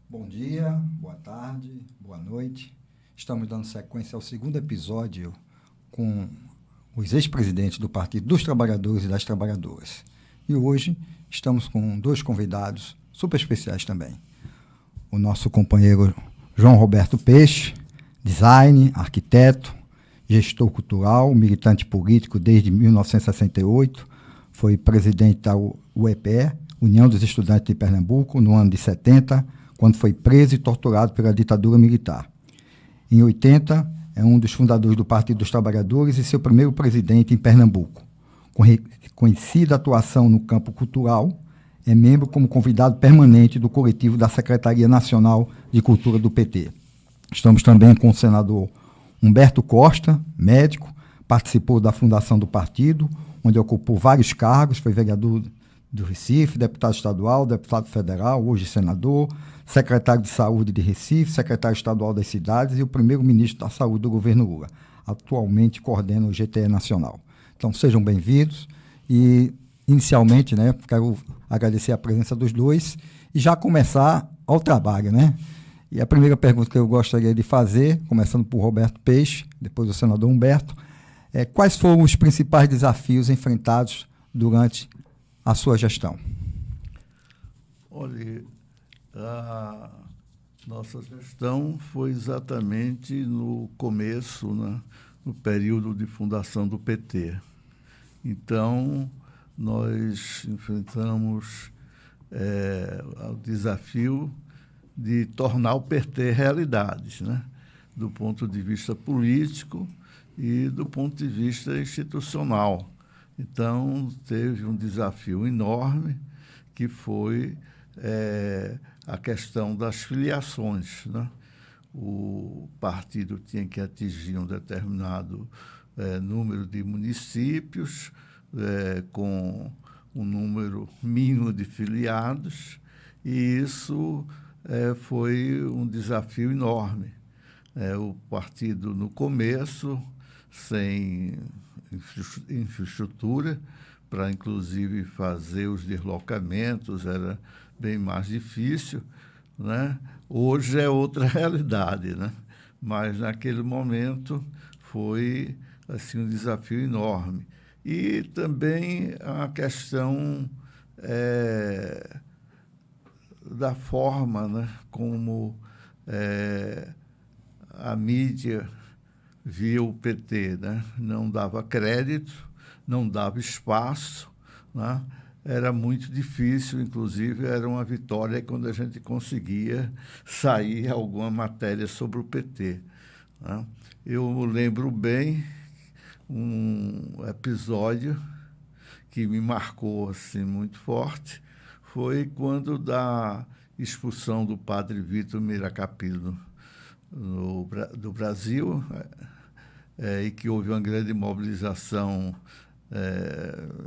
Bom dia, boa tarde, boa noite. Estamos dando sequência ao segundo episódio com os ex-presidentes do Partido dos Trabalhadores e das Trabalhadoras. E hoje estamos com dois convidados super especiais também. O nosso companheiro João Roberto Peixe, design, arquiteto, gestor cultural, militante político desde 1968, foi presidente da UEPE, União dos Estudantes de Pernambuco, no ano de 70, quando foi preso e torturado pela ditadura militar. Em 80, é um dos fundadores do Partido dos Trabalhadores e seu primeiro presidente em Pernambuco. Com reconhecida atuação no campo cultural, é membro como convidado permanente do coletivo da Secretaria Nacional de Cultura do PT. Estamos também com o senador Humberto Costa, médico, participou da fundação do partido, onde ocupou vários cargos, foi vereador do Recife, deputado estadual, deputado federal, hoje senador, secretário de Saúde de Recife, secretário estadual das cidades e o primeiro-ministro da Saúde do governo Lula. Atualmente coordena o GTE Nacional. Então, sejam bem-vindos e, inicialmente, quero agradecer a presença dos dois e já começar ao trabalho, E a primeira pergunta que eu gostaria de fazer, começando por Roberto Peixe, depois o senador Humberto, quais foram os principais desafios enfrentados durante a sua gestão? Olha, a nossa gestão foi exatamente no começo, no período de fundação do PT. Então, nós enfrentamos o desafio de tornar o PT realidade, do ponto de vista político e do ponto de vista institucional. Então, teve um desafio enorme, que foi a questão das filiações. O partido tinha que atingir um determinado número de municípios, com um número mínimo de filiados, e isso foi um desafio enorme. O partido, no começo, sem infraestrutura, para, inclusive, fazer os deslocamentos, era bem mais difícil. Hoje é outra realidade, mas, naquele momento, foi assim, um desafio enorme. E também a questão da forma como a mídia via o PT, não dava crédito, não dava espaço, era muito difícil, inclusive era uma vitória quando a gente conseguia sair alguma matéria sobre o PT. Eu lembro bem um episódio que me marcou assim, muito forte, foi quando da expulsão do padre Vitor Miracapilo do Brasil, e que houve uma grande mobilização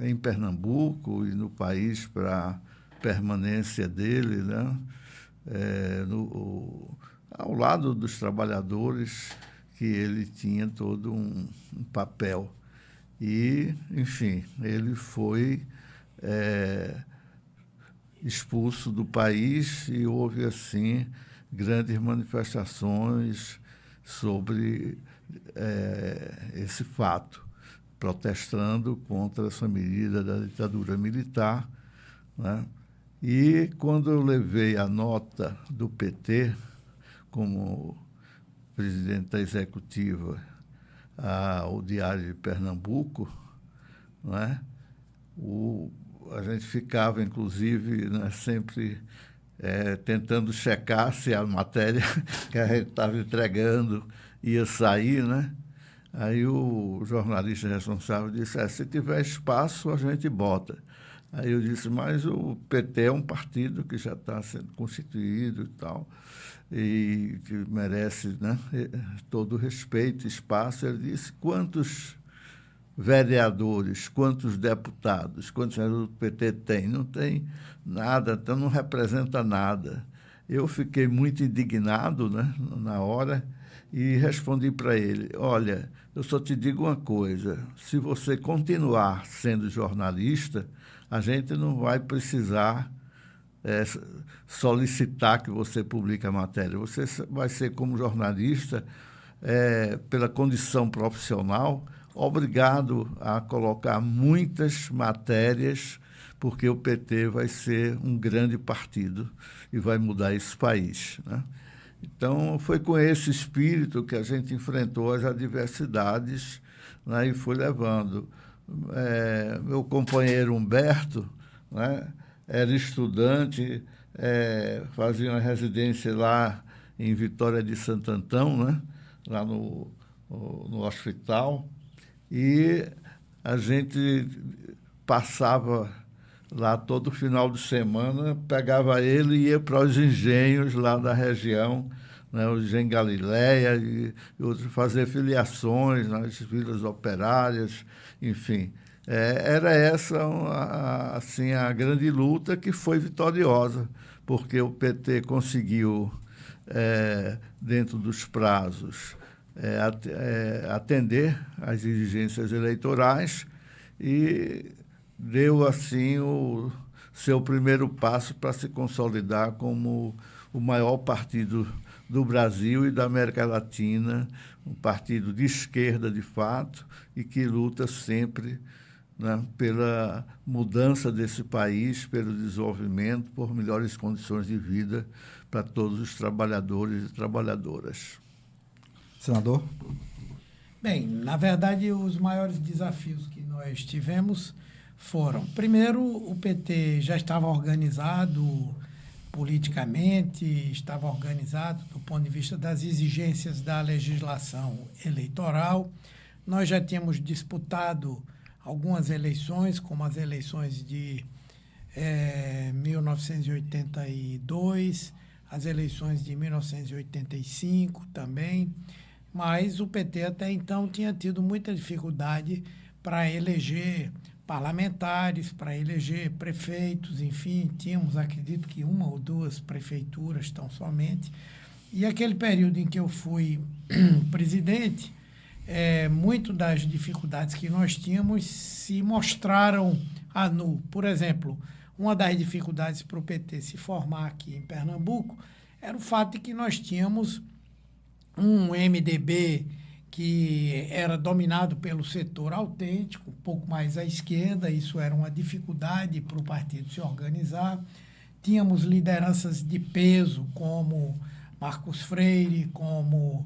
em Pernambuco e no país para a permanência dele, ao lado dos trabalhadores, que ele tinha todo um papel. E, enfim, ele foi expulso do país e houve, assim, grandes manifestações sobre esse fato, protestando contra essa medida da ditadura militar. E, quando eu levei a nota do PT como presidente da executiva ao Diário de Pernambuco, a gente ficava, inclusive, sempre tentando checar se a matéria que a gente estava entregando ia sair, Aí o jornalista responsável disse, se tiver espaço, a gente bota. Aí eu disse, mas o PT é um partido que já está sendo constituído e tal, e que merece todo o respeito, espaço. Ele disse, quantos vereadores, quantos deputados, quantos vereadores do PT tem? Não tem nada, então não representa nada. Eu fiquei muito indignado, né, na hora, e respondi para ele: olha, eu só te digo uma coisa, se você continuar sendo jornalista, a gente não vai precisar solicitar que você publique a matéria. Você vai ser, como jornalista, pela condição profissional, obrigado a colocar muitas matérias, porque o PT vai ser um grande partido e vai mudar esse país, né? Então, foi com esse espírito que a gente enfrentou as adversidades, né, e foi levando. Meu companheiro Humberto, né, era estudante, fazia uma residência lá em Vitória de Santo Antão, né, lá no hospital, e a gente passava lá todo final de semana, pegava ele e ia para os engenhos lá da região, né, o Engenho Galileia e outros, fazer filiações nas vilas operárias, enfim. Era essa assim, a grande luta, que foi vitoriosa, porque o PT conseguiu, dentro dos prazos, atender às exigências eleitorais e deu, assim, o seu primeiro passo para se consolidar como o maior partido do Brasil e da América Latina, um partido de esquerda, de fato, e que luta sempre, né, pela mudança desse país, pelo desenvolvimento, por melhores condições de vida para todos os trabalhadores e trabalhadoras. Senador? Bem, na verdade, os maiores desafios que nós tivemos foram, primeiro, o PT já estava organizado politicamente, estava organizado do ponto de vista das exigências da legislação eleitoral. Nós já tínhamos disputado algumas eleições, como as eleições de 1982, as eleições de 1985 também, mas o PT até então tinha tido muita dificuldade para eleger parlamentares, para eleger prefeitos, enfim, tínhamos, acredito que 1 ou 2 prefeituras tão somente. E aquele período em que eu fui presidente, muito das dificuldades que nós tínhamos se mostraram a nu. Por exemplo, uma das dificuldades para o PT se formar aqui em Pernambuco era o fato de que nós tínhamos um MDB que era dominado pelo setor autêntico, um pouco mais à esquerda, isso era uma dificuldade para o partido se organizar. Tínhamos lideranças de peso, como Marcos Freire, como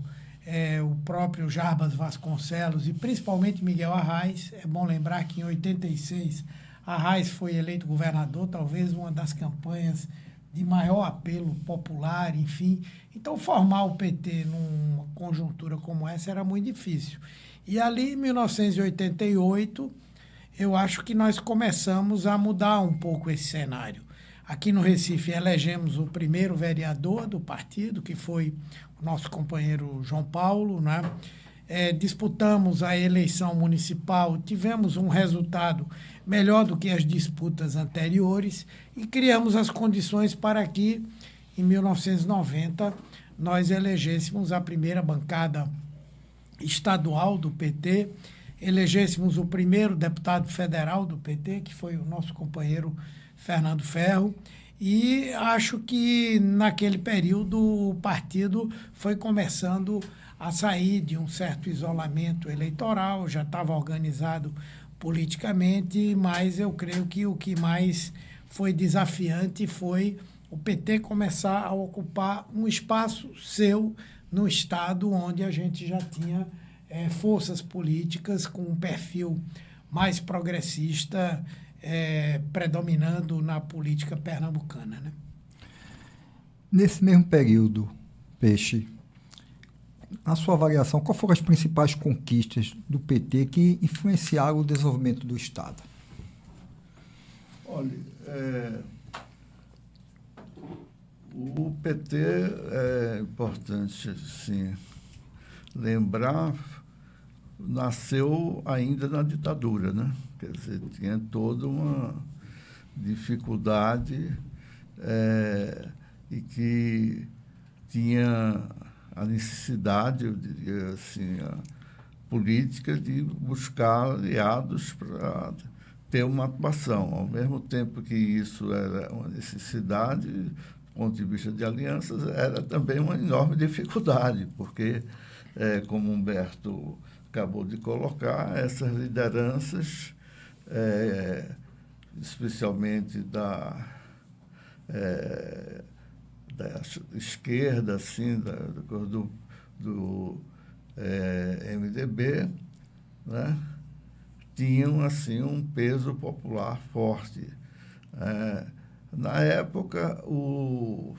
o próprio Jarbas Vasconcelos e principalmente Miguel Arraes. É bom lembrar que em 86 Arraes foi eleito governador, talvez uma das campanhas de maior apelo popular, enfim. Então, formar o PT numa conjuntura como essa era muito difícil. E ali, em 1988, eu acho que nós começamos a mudar um pouco esse cenário. Aqui no Recife, elegemos o primeiro vereador do partido, que foi o nosso companheiro João Paulo, né? Disputamos a eleição municipal, tivemos um resultado melhor do que as disputas anteriores e criamos as condições para que, em 1990, nós elegêssemos a primeira bancada estadual do PT, elegêssemos o primeiro deputado federal do PT, que foi o nosso companheiro Fernando Ferro, e acho que naquele período o partido foi começando a sair de um certo isolamento eleitoral, já estava organizado politicamente, mas eu creio que o que mais foi desafiante foi o PT começar a ocupar um espaço seu no Estado, onde a gente já tinha forças políticas com um perfil mais progressista predominando na política pernambucana, né? Nesse mesmo período, Peixe, na sua avaliação, quais foram as principais conquistas do PT que influenciaram o desenvolvimento do Estado? Olha, o PT, é importante, sim, lembrar, nasceu ainda na ditadura, né? Quer dizer, tinha toda uma dificuldade e que tinha a necessidade, eu diria assim, a política de buscar aliados para ter uma atuação. Ao mesmo tempo que isso era uma necessidade, do ponto de vista de alianças, era também uma enorme dificuldade, porque, como Humberto acabou de colocar, essas lideranças, especialmente da esquerda, assim, do MDB, né, tinham assim um peso popular forte. Na época, o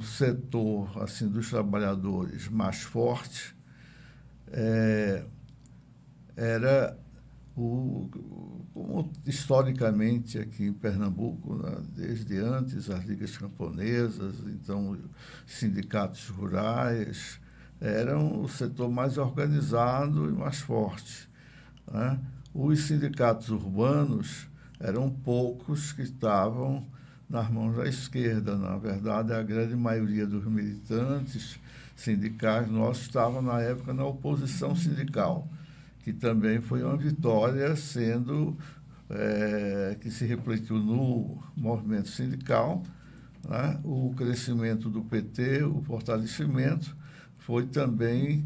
setor assim dos trabalhadores mais forte era como historicamente aqui em Pernambuco, né, desde antes as ligas camponesas, então sindicatos rurais, eram o setor mais organizado e mais forte, né? Os sindicatos urbanos eram poucos que estavam nas mãos da esquerda. Na verdade, a grande maioria dos militantes sindicais nossos estavam, na época, na oposição sindical, que também foi uma vitória, sendo que se refletiu no movimento sindical, né? O crescimento do PT, o fortalecimento, foi também,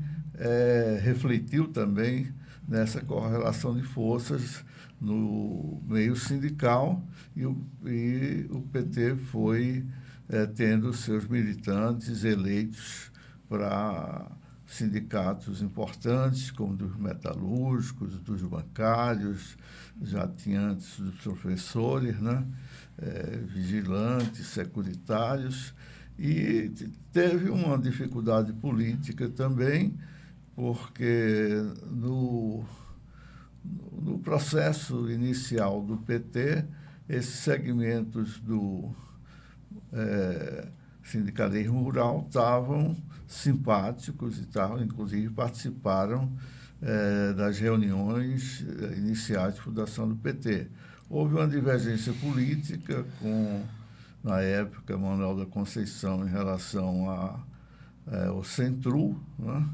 refletiu também nessa correlação de forças no meio sindical, e o PT foi tendo seus militantes eleitos para sindicatos importantes, como dos metalúrgicos, dos bancários, já tinha antes dos professores, né? Vigilantes, securitários, e teve uma dificuldade política também, porque no processo inicial do PT, esses segmentos do sindicalismo rural estavam simpáticos e tal, inclusive participaram das reuniões iniciais de fundação do PT. Houve uma divergência política com, na época, Manuel da Conceição em relação ao Centru, né?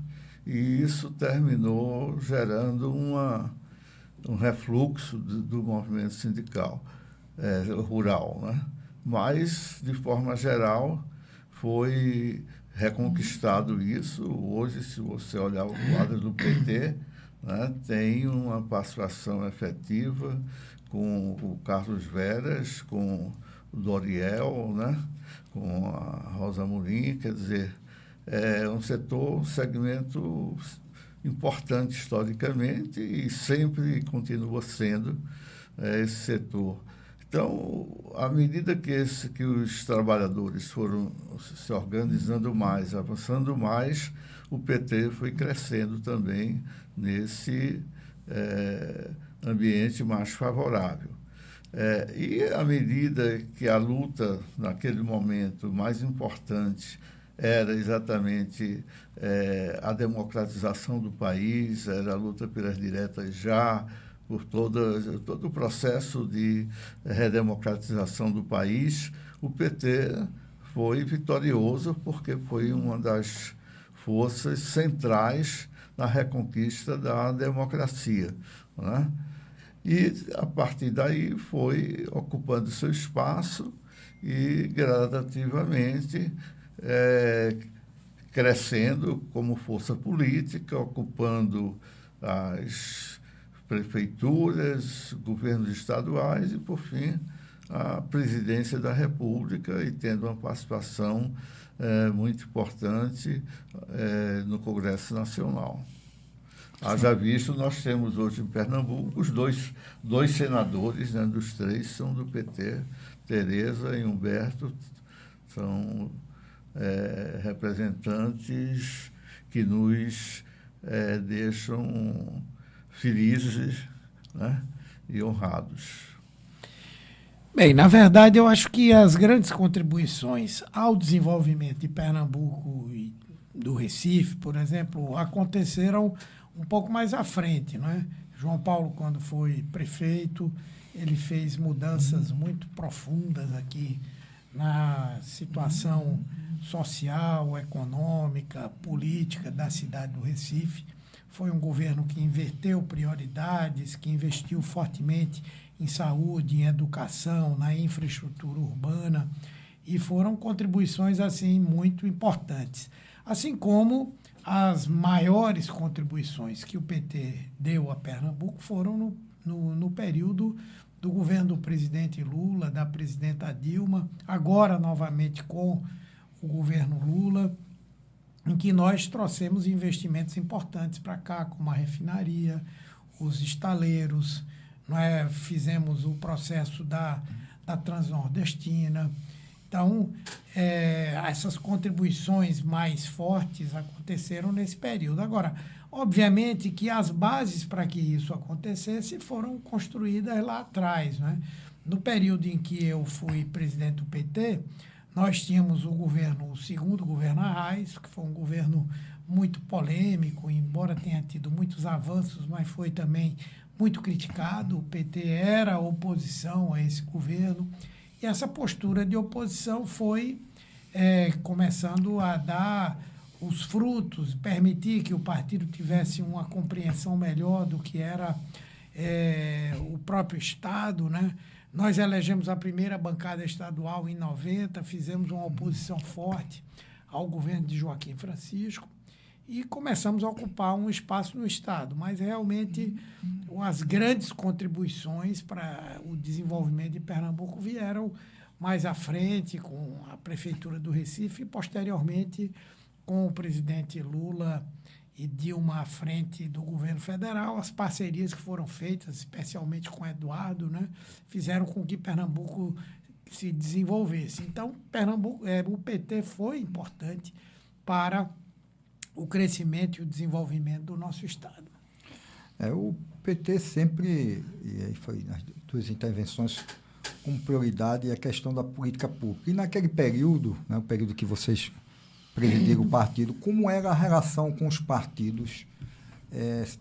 E isso terminou gerando um refluxo do movimento sindical rural, né? Mas, de forma geral, foi reconquistado isso. Hoje, se você olhar o quadro do PT, né, tem uma participação efetiva com o Carlos Veras, com o Doriel, né, com a Rosa Amorim, quer dizer, é um segmento importante historicamente e sempre continua sendo esse setor. Então, à medida que os trabalhadores foram se organizando mais, avançando mais, o PT foi crescendo também nesse ambiente mais favorável. E à medida que a luta, naquele momento, mais importante era exatamente a democratização do país, era a luta pelas diretas já, por todo o processo de redemocratização do país, o PT foi vitorioso porque foi uma das forças centrais na reconquista da democracia, né? E, a partir daí, foi ocupando seu espaço e, gradativamente, crescendo como força política, ocupando as prefeituras, governos estaduais e, por fim, a presidência da República, e tendo uma participação muito importante no Congresso Nacional. Haja visto, nós temos hoje em Pernambuco os dois senadores, né, dos três são do PT, Tereza e Humberto, são representantes que nos deixam felizes, né, e honrados. Bem, na verdade, eu acho que as grandes contribuições ao desenvolvimento de Pernambuco e do Recife, por exemplo, aconteceram um pouco mais à frente, não é? João Paulo, quando foi prefeito, ele fez mudanças muito profundas aqui na situação social, econômica, política da cidade do Recife. Foi um governo que inverteu prioridades, que investiu fortemente em saúde, em educação, na infraestrutura urbana, e foram contribuições assim muito importantes. Assim como as maiores contribuições que o PT deu a Pernambuco foram no período do governo do presidente Lula, da presidenta Dilma, agora novamente com o governo Lula, em que nós trouxemos investimentos importantes para cá, como a refinaria, os estaleiros, fizemos o processo da Transnordestina. Então, essas contribuições mais fortes aconteceram nesse período. Agora, obviamente que as bases para que isso acontecesse foram construídas lá atrás. Né? No período em que eu fui presidente do PT, nós tínhamos o segundo governo Arraes, que foi um governo muito polêmico, embora tenha tido muitos avanços, mas foi também muito criticado. O PT era oposição a esse governo. E essa postura de oposição foi começando a dar os frutos, permitir que o partido tivesse uma compreensão melhor do que era o próprio Estado. Né? Nós elegemos a primeira bancada estadual em 90, fizemos uma oposição forte ao governo de Joaquim Francisco e começamos a ocupar um espaço no Estado. Mas, realmente, as grandes contribuições para o desenvolvimento de Pernambuco vieram mais à frente, com a Prefeitura do Recife e, posteriormente, com o presidente Lula e Dilma à frente do governo federal. As parcerias que foram feitas, especialmente com Eduardo, né, fizeram com que Pernambuco se desenvolvesse. Então, o PT foi importante para o crescimento e o desenvolvimento do nosso Estado. O PT sempre, e aí foi nas duas intervenções, como prioridade a questão da política pública. E naquele período, né, o período que vocês presidiram o partido, como era a relação com os partidos?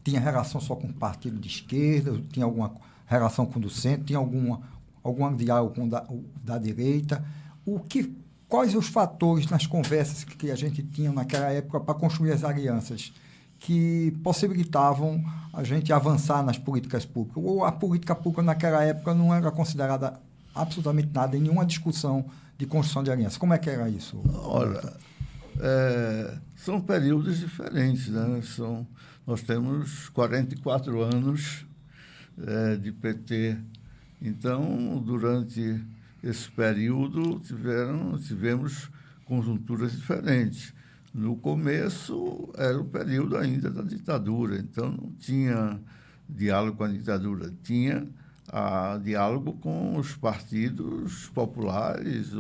Tinha relação só com o partido de esquerda? Tinha alguma relação com o do centro? Tinha algum diálogo com da direita? Quais os fatores nas conversas que a gente tinha naquela época para construir as alianças que possibilitavam a gente avançar nas políticas públicas? Ou a política pública naquela época não era considerada absolutamente nada em nenhuma discussão de construção de alianças? Como é que era isso? Olha, são períodos diferentes, né? Nós temos 44 anos de PT. Então, durante esse período, tivemos conjunturas diferentes. No começo, era o período ainda da ditadura, então não tinha diálogo com a ditadura, tinha diálogo com os partidos populares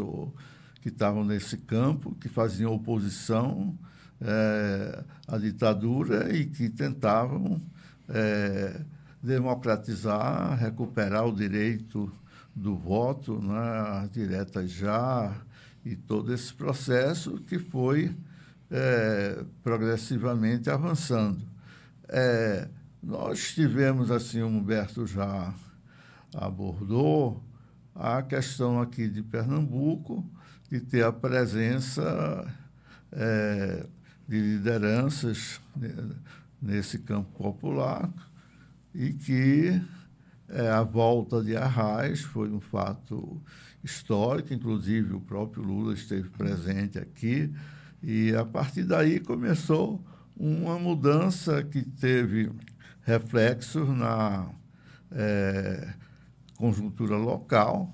que estavam nesse campo, que faziam oposição à ditadura e que tentavam democratizar, recuperar o direito do voto, né, as diretas já, e todo esse processo que foi progressivamente avançando. Nós tivemos, assim, o Humberto já abordou a questão aqui de Pernambuco, de ter a presença de lideranças nesse campo popular e que a volta de Arraes foi um fato histórico, inclusive o próprio Lula esteve presente aqui, e a partir daí começou uma mudança que teve reflexos na conjuntura local,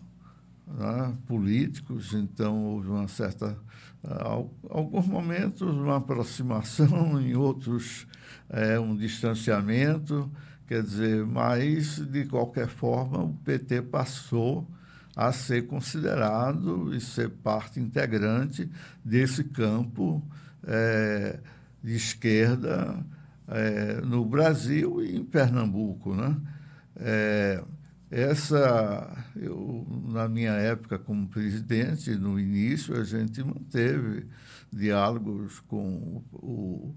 né, políticos. Então houve uma certa, alguns momentos uma aproximação, em outros um distanciamento. Quer dizer, mas, de qualquer forma, o PT passou a ser considerado e ser parte integrante desse campo de esquerda no Brasil e em Pernambuco, né? Na minha época como presidente, no início, a gente manteve diálogos com o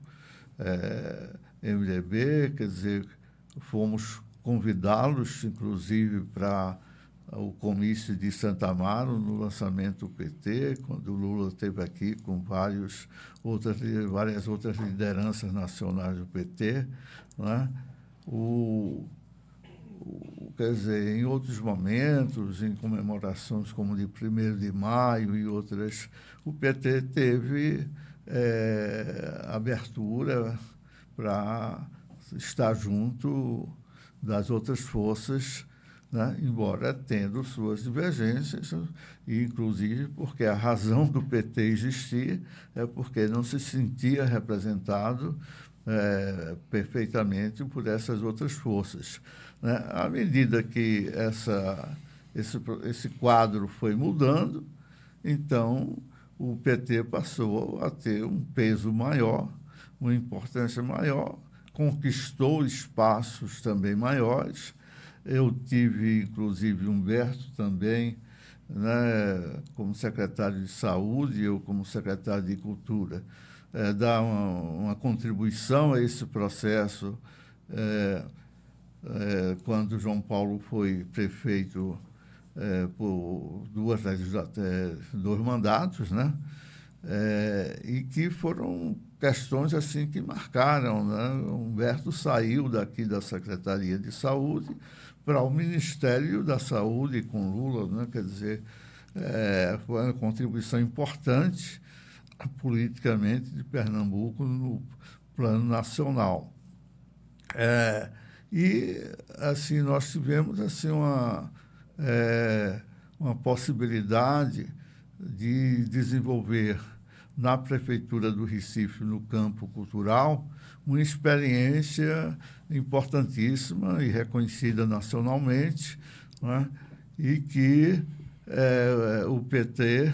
MDB, quer dizer, fomos convidá-los, inclusive, para o comício de Santa Amaro, no lançamento do PT, quando o Lula esteve aqui com várias outras lideranças nacionais do PT, né? Quer dizer, em outros momentos, em comemorações como de 1º de maio e outras, o PT teve abertura para estar junto das outras forças, né? Embora tendo suas divergências, e inclusive porque a razão do PT existir é porque não se sentia representado perfeitamente por essas outras forças, né? À medida que esse quadro foi mudando, então o PT passou a ter um peso maior, uma importância maior, conquistou espaços também maiores. Eu tive, inclusive, Humberto também, né, como secretário de Saúde, eu como secretário de Cultura, dar uma contribuição a esse processo. Quando João Paulo foi prefeito por 2 mandatos, né? E que foram questões assim que marcaram, né? Humberto saiu daqui da Secretaria de Saúde para o Ministério da Saúde com Lula, né? Quer dizer, foi uma contribuição importante politicamente de Pernambuco no plano nacional. E assim nós tivemos assim uma possibilidade de desenvolver na Prefeitura do Recife, no campo cultural, uma experiência importantíssima e reconhecida nacionalmente, né? E que o PT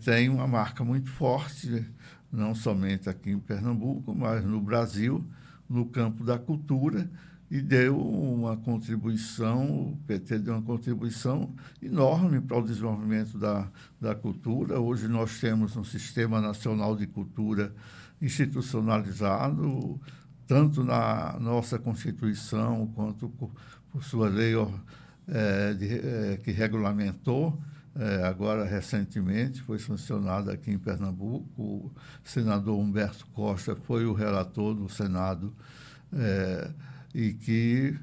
tem uma marca muito forte, não somente aqui em Pernambuco, mas no Brasil, no campo da cultura, e deu uma contribuição, o PT deu uma contribuição enorme para o desenvolvimento da cultura. Hoje nós temos um Sistema Nacional de Cultura institucionalizado, tanto na nossa Constituição, quanto por sua lei que regulamentou. Agora, recentemente, foi sancionada aqui em Pernambuco. O senador Humberto Costa foi o relator do Senado, e que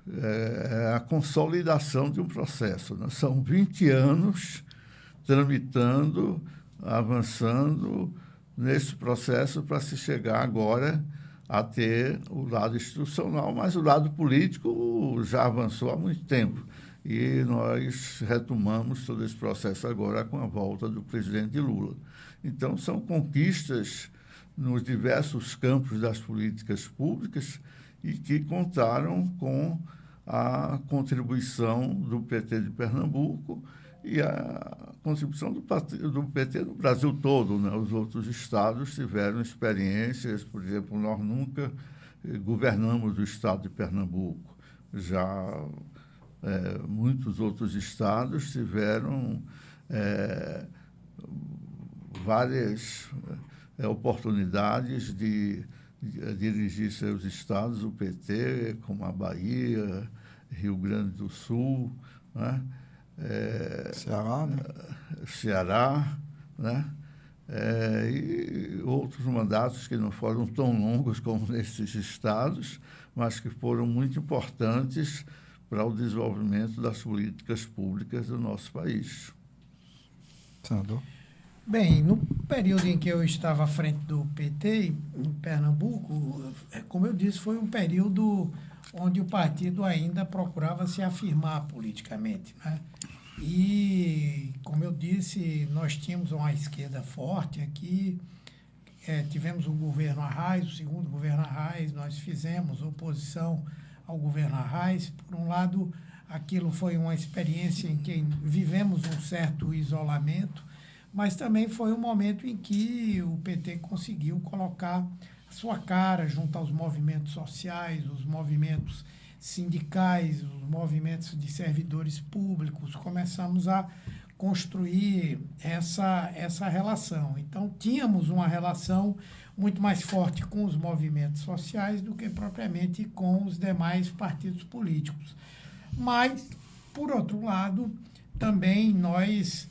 é a consolidação de um processo, né? São 20 anos tramitando, avançando nesse processo para se chegar agora a ter o lado institucional, mas o lado político já avançou há muito tempo. E nós retomamos todo esse processo agora com a volta do presidente Lula. Então, são conquistas nos diversos campos das políticas públicas e que contaram com a contribuição do PT de Pernambuco e a contribuição do PT no Brasil todo, né? Os outros estados tiveram experiências, por exemplo, nós nunca governamos o estado de Pernambuco. Já muitos outros estados tiveram várias oportunidades de dirigir seus estados, o PT, como a Bahia, Rio Grande do Sul, né? Ceará, né? Ceará, né? E outros mandatos que não foram tão longos como nesses estados, mas que foram muito importantes para o desenvolvimento das políticas públicas do nosso país. Senador? Bem, no período em que eu estava à frente do PT, em Pernambuco, como eu disse, foi um período onde o partido ainda procurava se afirmar politicamente, né? E, como eu disse, nós tínhamos uma esquerda forte aqui, tivemos o governo Arraes, o segundo governo Arraes, nós fizemos oposição ao governo Arraes. Por um lado, aquilo foi uma experiência em que vivemos um certo isolamento, mas também foi um momento em que o PT conseguiu colocar a sua cara junto aos movimentos sociais, os movimentos sindicais, os movimentos de servidores públicos. Começamos a construir essa relação. Então, tínhamos uma relação muito mais forte com os movimentos sociais do que propriamente com os demais partidos políticos. Mas Por outro lado, também nós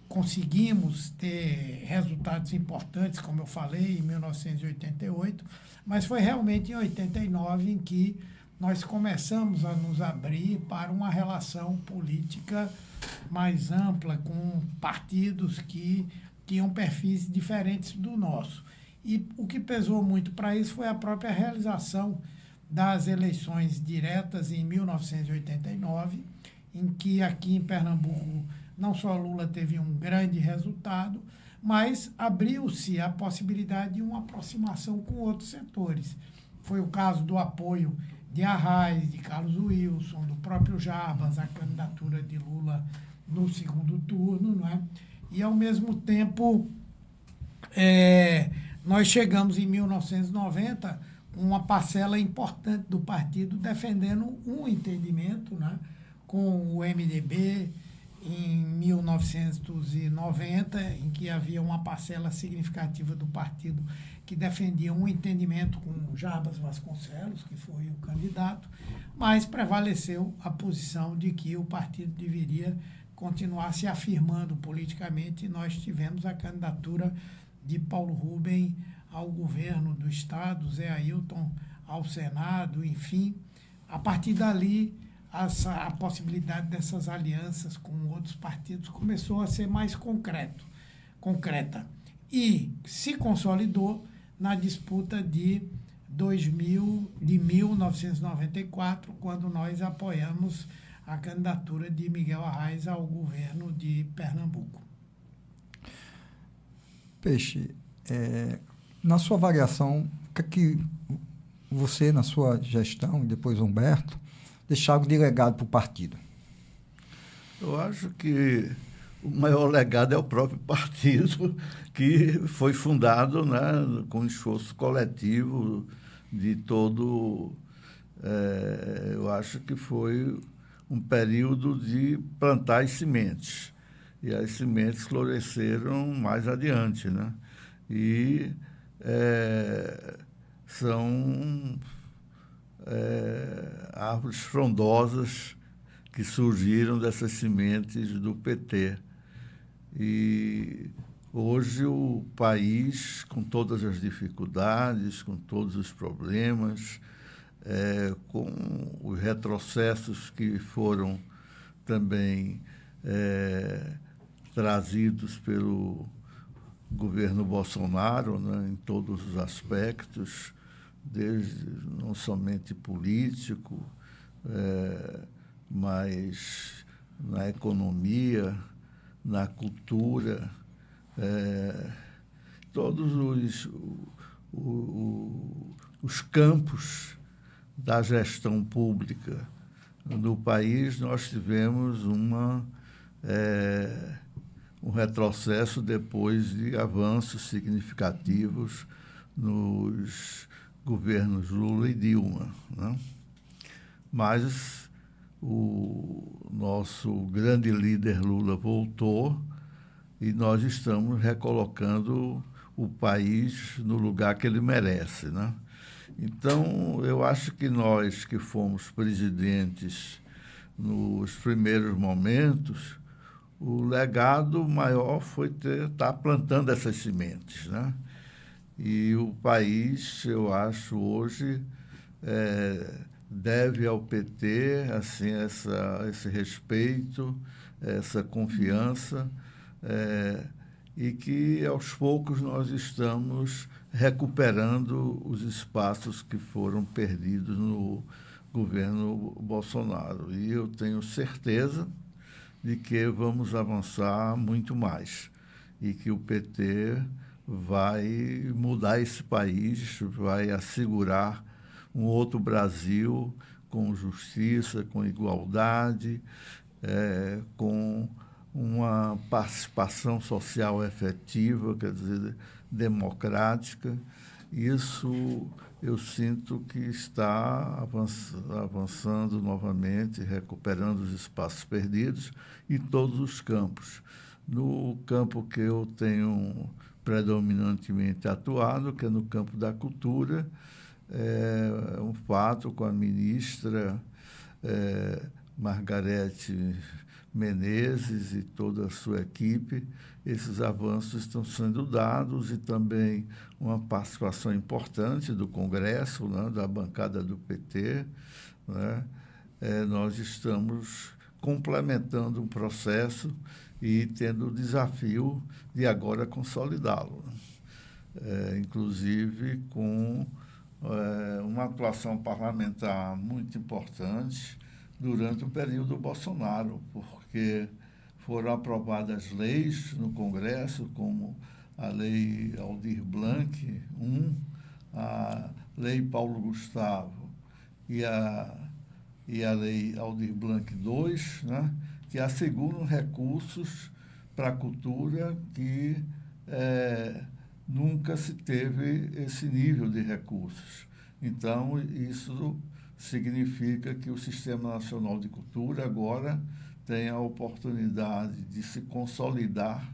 conseguimos ter resultados importantes, como eu falei, em 1988, mas foi realmente em 89 em que nós começamos a nos abrir para uma relação política mais ampla com partidos que tinham perfis diferentes do nosso. E o que pesou muito para isso foi a própria realização das eleições diretas em 1989, em que aqui em Pernambuco não só Lula teve um grande resultado, mas abriu-se a possibilidade de uma aproximação com outros setores. Foi o caso do apoio de Arraes, de Carlos Wilson, do próprio Jarbas, a candidatura de Lula no segundo turno, não é? E, ao mesmo tempo, nós chegamos em 1990 com uma parcela importante do partido defendendo um entendimento, né, com o MDB, em 1990, em que havia uma parcela significativa do partido que defendia um entendimento com o Jarbas Vasconcelos, que foi o candidato, mas prevaleceu a posição de que o partido deveria continuar se afirmando politicamente, e nós tivemos a candidatura de Paulo Rubem ao governo do Estado, Zé Ailton ao Senado, enfim. A partir dali, a possibilidade dessas alianças com outros partidos começou a ser mais concreta e se consolidou na disputa de 1994, quando nós apoiamos a candidatura de Miguel Arraes ao governo de Pernambuco. Peixe, na sua avaliação, o que você, na sua gestão, e depois Humberto, deixaram de legado para o partido? Eu acho que o maior legado é o próprio partido, que foi fundado, né, com esforço coletivo de todo... eu acho que foi um período de plantar as sementes. E as sementes floresceram mais adiante, né? E são árvores frondosas que surgiram dessas sementes do PT. E hoje o país, com todas as dificuldades, com todos os problemas, com os retrocessos que foram também trazidos pelo governo Bolsonaro, né, em todos os aspectos, desde não somente político, mas na economia, na cultura, todos os campos da gestão pública no país, nós tivemos um retrocesso depois de avanços significativos nos governos Lula e Dilma, né? Mas o nosso grande líder Lula voltou e nós estamos recolocando o país no lugar que ele merece, né? Então, eu acho que nós que fomos presidentes nos primeiros momentos, o legado maior foi estar plantando essas sementes, né? E o país, eu acho, hoje deve ao PT assim, esse respeito, essa confiança, e que, aos poucos, nós estamos recuperando os espaços que foram perdidos no governo Bolsonaro. E eu tenho certeza de que vamos avançar muito mais e que o PT vai mudar esse país, vai assegurar um outro Brasil com justiça, com igualdade, com uma participação social efetiva, quer dizer, democrática. Isso eu sinto que está avançando novamente, recuperando os espaços perdidos em todos os campos. No campo que eu tenho predominantemente atuado, que é no campo da cultura, é um fato com a ministra Margarete Menezes e toda a sua equipe, esses avanços estão sendo dados, e também uma participação importante do Congresso, né, da bancada do PT, né? Nós estamos complementando um processo e tendo o desafio de agora consolidá-lo, inclusive com uma atuação parlamentar muito importante durante o período Bolsonaro, porque foram aprovadas leis no Congresso, como a Lei Aldir Blanc I, a Lei Paulo Gustavo e a Lei Aldir Blanc II, né, que asseguram recursos para a cultura que nunca se teve esse nível de recursos. Então, isso significa que o Sistema Nacional de Cultura agora tem a oportunidade de se consolidar,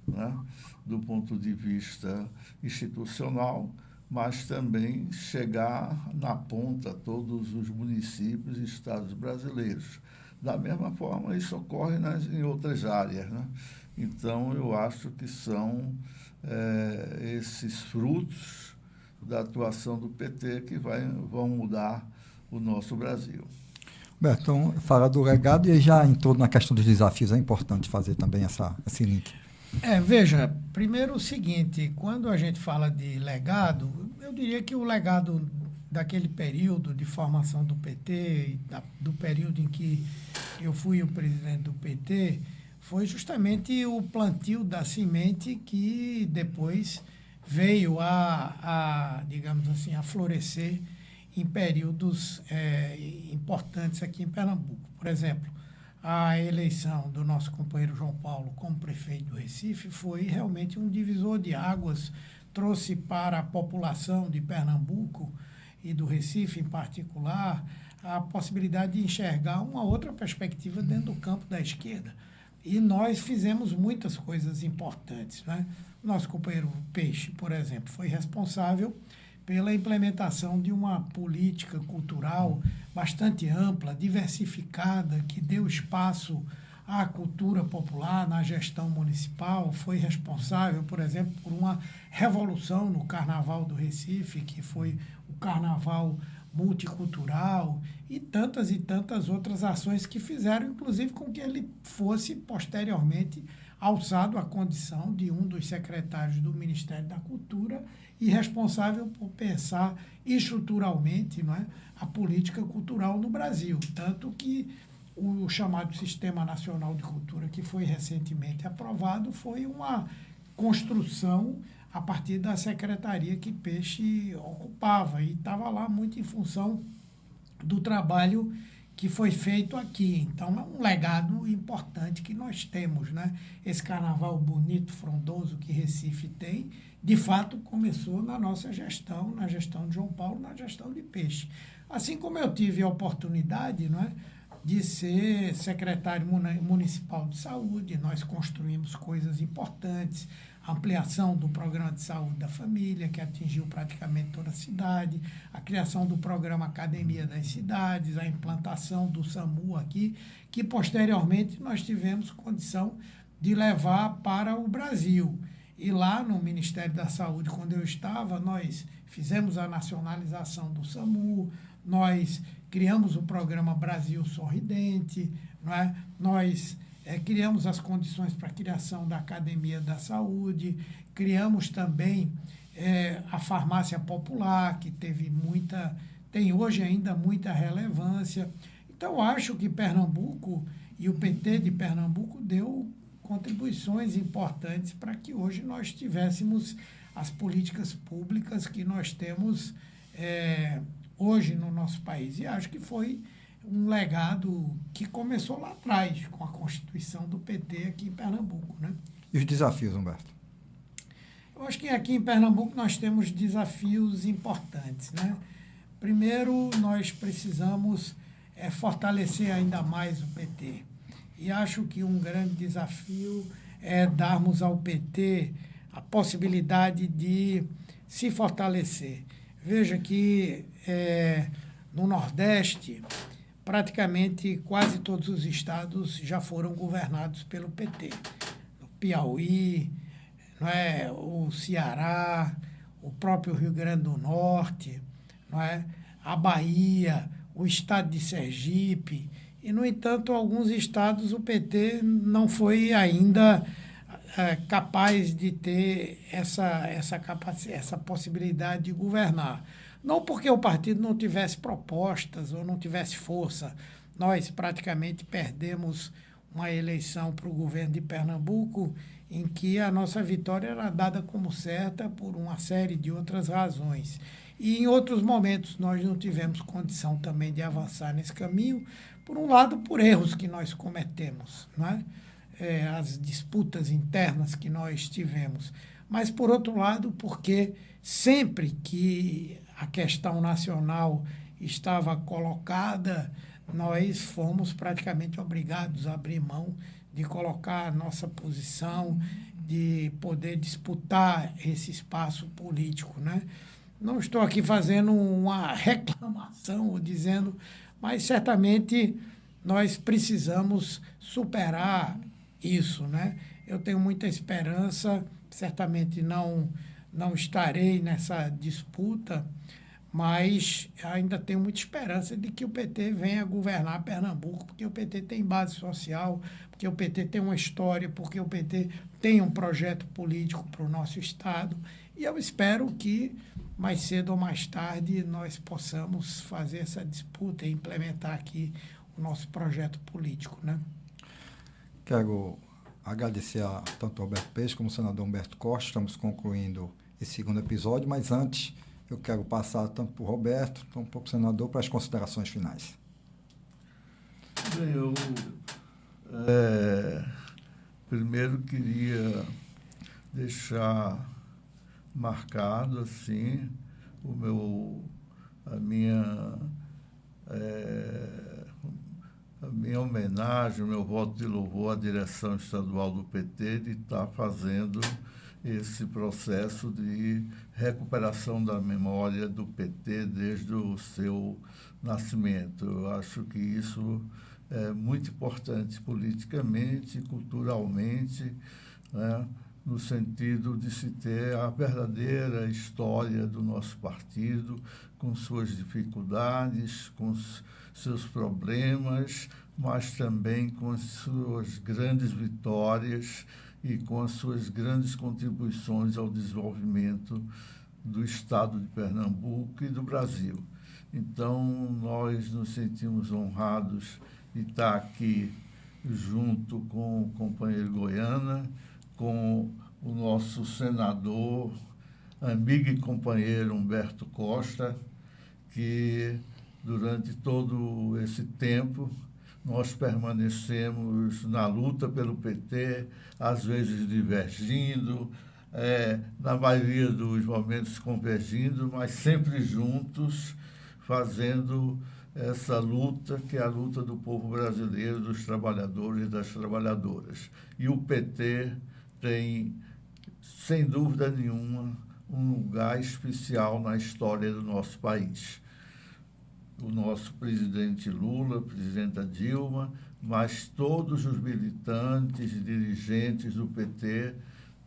né, do ponto de vista institucional, mas também chegar na ponta a todos os municípios e estados brasileiros. Da mesma forma, isso ocorre em outras áreas, né? Então, eu acho que são esses frutos da atuação do PT que vão mudar o nosso Brasil. Beto, então, fala do legado e já entrou na questão dos desafios. É importante fazer também esse link. Veja, primeiro o seguinte, quando a gente fala de legado, eu diria que o legado daquele período de formação do PT, do período em que eu fui o presidente do PT, foi justamente o plantio da semente que depois veio digamos assim, a florescer em períodos importantes aqui em Pernambuco. Por exemplo, a eleição do nosso companheiro João Paulo como prefeito do Recife foi realmente um divisor de águas, trouxe para a população de Pernambuco e do Recife em particular a possibilidade de enxergar uma outra perspectiva dentro do campo da esquerda. E nós fizemos muitas coisas importantes, né? Nosso companheiro Peixe, por exemplo, foi responsável pela implementação de uma política cultural bastante ampla, diversificada, que deu espaço à cultura popular na gestão municipal, foi responsável, por exemplo, por uma revolução no Carnaval do Recife, que foi o Carnaval multicultural, e tantas outras ações que fizeram, inclusive, com que ele fosse, posteriormente, alçado à condição de um dos secretários do Ministério da Cultura e responsável por pensar estruturalmente, não é, a política cultural no Brasil. Tanto que o chamado Sistema Nacional de Cultura, que foi recentemente aprovado, foi uma construção a partir da secretaria que Peixe ocupava, e estava lá muito em função do trabalho que foi feito aqui. Então, é um legado importante que nós temos, né? Esse carnaval bonito, frondoso que Recife tem, de fato, começou na nossa gestão, na gestão de João Paulo, na gestão de Peixe. Assim como eu tive a oportunidade, não é, de ser secretário municipal de saúde, nós construímos coisas importantes, a ampliação do programa de saúde da família, que atingiu praticamente toda a cidade, a criação do programa Academia das Cidades, a implantação do SAMU aqui, que posteriormente nós tivemos condição de levar para o Brasil. E lá no Ministério da Saúde, quando eu estava, nós fizemos a nacionalização do SAMU, nós criamos o programa Brasil Sorridente, não é? Nós criamos as condições para a criação da Academia da Saúde, criamos também a farmácia popular, que tem hoje ainda muita relevância. Então, acho que Pernambuco e o PT de Pernambuco deu contribuições importantes para que hoje nós tivéssemos as políticas públicas que nós temos hoje no nosso país. E acho que foi um legado que começou lá atrás, com a constituição do PT aqui em Pernambuco, né? E os desafios, Humberto? Eu acho que aqui em Pernambuco nós temos desafios importantes, né? Primeiro, nós precisamos fortalecer ainda mais o PT. E acho que um grande desafio é darmos ao PT a possibilidade de se fortalecer. Veja que no Nordeste, praticamente quase todos os estados já foram governados pelo PT. O Piauí, não é? O Ceará, o próprio Rio Grande do Norte, não é? A Bahia, o estado de Sergipe. E, no entanto, alguns estados o PT não foi ainda capaz de ter essa possibilidade de governar. Não porque o partido não tivesse propostas ou não tivesse força. Nós praticamente perdemos uma eleição para o governo de Pernambuco em que a nossa vitória era dada como certa por uma série de outras razões. E em outros momentos nós não tivemos condição também de avançar nesse caminho, por um lado, por erros que nós cometemos, não é? As disputas internas que nós tivemos, mas, por outro lado, porque sempre que a questão nacional estava colocada, nós fomos praticamente obrigados a abrir mão de colocar a nossa posição, de poder disputar esse espaço político, né? Não estou aqui fazendo uma reclamação ou dizendo, mas certamente nós precisamos superar isso, né? Eu tenho muita esperança, certamente não estarei nessa disputa, mas ainda tenho muita esperança de que o PT venha governar Pernambuco, porque o PT tem base social, porque o PT tem uma história, porque o PT tem um projeto político para o nosso Estado, e eu espero que mais cedo ou mais tarde nós possamos fazer essa disputa e implementar aqui o nosso projeto político, né? Quero agradecer a tanto ao Alberto Peixe como ao senador Humberto Costa. Estamos concluindo esse segundo episódio, mas antes eu quero passar tanto para o Roberto quanto para o senador para as considerações finais. Bem, eu primeiro queria deixar marcado assim a minha homenagem, o meu voto de louvor à direção estadual do PT de estar fazendo esse processo de recuperação da memória do PT desde o seu nascimento. Eu acho que isso é muito importante politicamente, culturalmente, né, no sentido de se ter a verdadeira história do nosso partido, com suas dificuldades, com seus problemas, mas também com as suas grandes vitórias e com as suas grandes contribuições ao desenvolvimento do Estado de Pernambuco e do Brasil. Então, nós nos sentimos honrados de estar aqui junto com o companheiro Goiânia, com o nosso senador, amigo e companheiro Humberto Costa, que durante todo esse tempo nós permanecemos na luta pelo PT, às vezes divergindo, na maioria dos momentos convergindo, mas sempre juntos, fazendo essa luta, que é a luta do povo brasileiro, dos trabalhadores e das trabalhadoras. E o PT tem, sem dúvida nenhuma, um lugar especial na história do nosso país. O nosso presidente Lula, a presidenta Dilma, mas todos os militantes e dirigentes do PT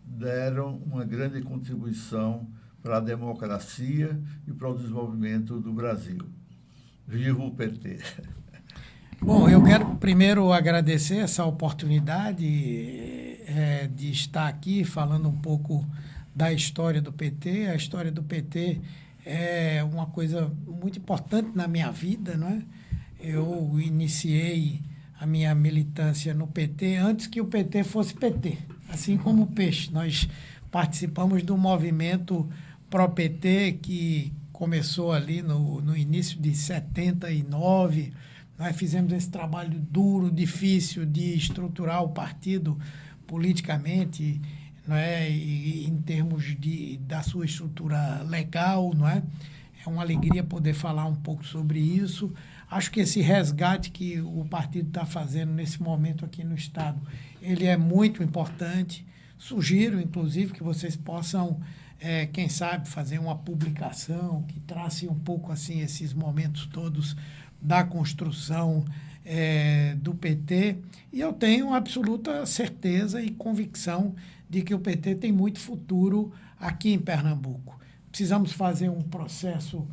deram uma grande contribuição para a democracia e para o desenvolvimento do Brasil. Viva o PT! Bom, eu quero primeiro agradecer essa oportunidade de estar aqui falando um pouco da história do PT. A história do PT é uma coisa muito importante na minha vida, não é? Eu iniciei a minha militância no PT antes que o PT fosse PT, assim como o Peixe. Nós participamos do movimento pró-PT que começou ali no início de 79. Nós fizemos esse trabalho duro, difícil de estruturar o partido politicamente, não é? E em termos da sua estrutura legal, não é? É uma alegria poder falar um pouco sobre isso. Acho que esse resgate que o partido está fazendo nesse momento aqui no Estado, ele é muito importante. Sugiro, inclusive, que vocês possam, quem sabe, fazer uma publicação que trace um pouco assim esses momentos todos da construção do PT, e eu tenho absoluta certeza e convicção de que o PT tem muito futuro aqui em Pernambuco. Precisamos fazer um processo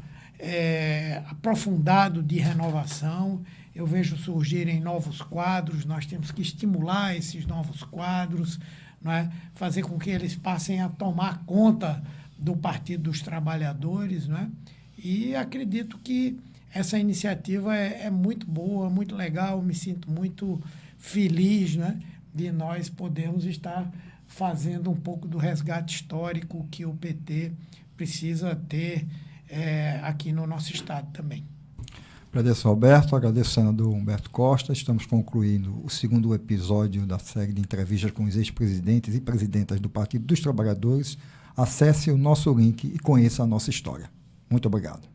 aprofundado de renovação. Eu vejo surgirem novos quadros, nós temos que estimular esses novos quadros, não é? Fazer com que eles passem a tomar conta do Partido dos Trabalhadores, não é? E acredito que essa iniciativa é muito boa, muito legal, me sinto muito feliz, né, de nós podermos estar fazendo um pouco do resgate histórico que o PT precisa ter aqui no nosso estado também. Agradeço, Alberto, agradeço ao senador Humberto Costa. Estamos concluindo o segundo episódio da série de entrevistas com os ex-presidentes e presidentas do Partido dos Trabalhadores. Acesse o nosso link e conheça a nossa história. Muito obrigado.